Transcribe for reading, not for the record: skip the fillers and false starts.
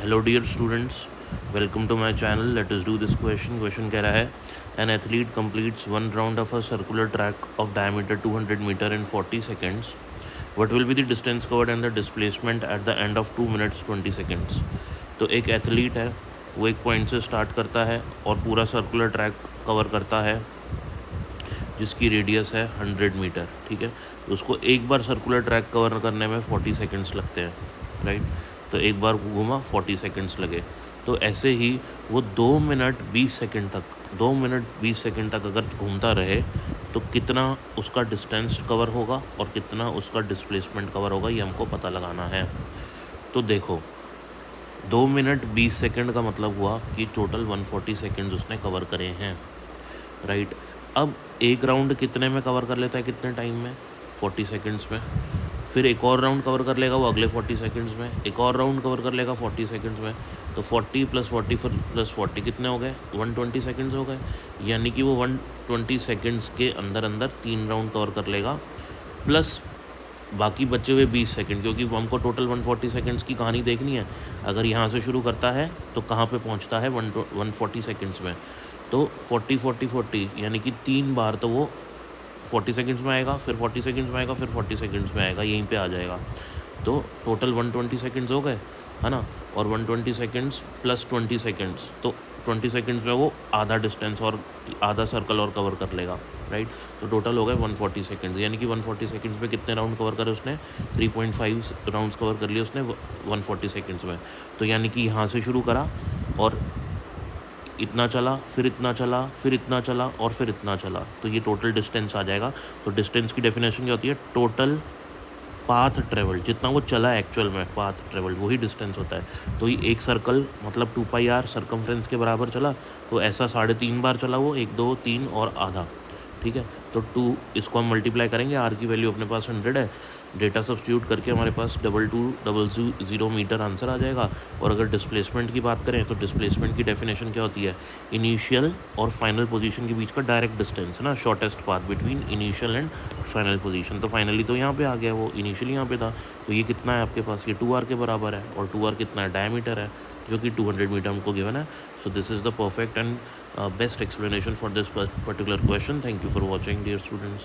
Hello dear students, welcome to my channel. Let us do this question कह रहा है an athlete completes one round of a circular track of diameter 200 metre in 40 seconds. What will be the distance covered and the displacement at the end of 2 minutes 20 seconds. तो एक athlete है, वो एक point से start करता है और पूरा सर्कुलर ट्रैक कवर करता है जिसकी रेडियस है 100 मीटर. ठीक है, तो उसको एक बार सर्कुलर ट्रैक कवर करने में 40 सेकेंड्स लगते हैं, राइट. तो एक बार घूमा 40 सेकेंड्स लगे. तो ऐसे ही वो 2 मिनट 20 सेकेंड तक अगर घूमता रहे तो कितना उसका डिस्टेंस कवर होगा और कितना उसका डिस्प्लेसमेंट कवर होगा, ये हमको पता लगाना है. तो देखो, 2 मिनट 20 सेकेंड का मतलब हुआ कि टोटल 140 सेकेंड्स उसने कवर करे हैं, राइट. अब एक राउंड कितने में कवर कर लेता है, कितने टाइम में? 40 सेकेंड्स में. फिर एक और राउंड कवर कर लेगा वो अगले 40 सेकेंड्स में. एक और राउंड कवर कर लेगा 40 सेकेंड्स में. तो 40 + 40 + 40 कितने हो गए? 120 सेकेंड्स हो गए. यानी कि वो 120 सेकेंड्स के अंदर 3 राउंड कवर कर लेगा, प्लस बाकी बचे हुए 20 सेकेंड, क्योंकि हमको टोटल 140 सेकेंड्स की कहानी देखनी है. अगर यहाँ से शुरू करता है तो कहाँ पे पहुँचता है? 140 सेकेंड्स में. तो 40 40 40 यानी कि 3 बार तो वो 40 सेकेंड्स में आएगा, फिर 40 सेकेंड्स में आएगा, फिर 40 सेकेंड्स में आएगा, यहीं पे आ जाएगा. तो टोटल 120 सेकेंड्स हो गए, है ना. और 120 सेकेंड्स प्लस 20 सेकेंड्स, तो 20 सेकेंड्स में वो आधा डिस्टेंस और आधा सर्कल और कवर कर लेगा, राइट. तो टोटल हो गए 140 सेकेंड्स. यानी कि 140 सेकेंड्स में कितने राउंड कवर करे उसने? 3.5 राउंड्स कवर कर लिए उसने 140 सेकेंड्स में. तो यानी कि यहाँ से शुरू करा और इतना चला, फिर इतना चला, फिर इतना चला और फिर इतना चला, तो ये टोटल डिस्टेंस आ जाएगा. तो डिस्टेंस की डेफिनेशन क्या होती है? टोटल पाथ ट्रेवल, जितना वो चला एक्चुअल में पाथ ट्रेवल, वही डिस्टेंस होता है. तो ये एक सर्कल मतलब 2πr सर्कमफ्रेंस के बराबर चला, तो ऐसा 3.5 बार चला वो, 1 2 3 और आधा. ठीक है, तो 2 इसको हम मल्टीप्लाई करेंगे. आर की वैल्यू अपने पास 100 है. डेटा सब्स्टिट्यूट करके हमारे पास 2220 मीटर आंसर आ जाएगा. और अगर डिस्प्लेसमेंट की बात करें तो डिस्प्लेसमेंट की डेफिनेशन क्या होती है? इनिशियल और फाइनल पोजीशन के बीच का डायरेक्ट डिस्टेंस, है ना, shortest path between initial and final position. तो फाइनली तो यहाँ पे आ गया, वो इनिशियली यहाँ पे था. तो ये कितना है आपके पास? ये 2r के बराबर है. और 2r कितना है? डायमीटर है, जो कि 200 मीटर हमको गिवन है. So this is the perfect and best explanation for this particular question. Thank you for watching, dear students.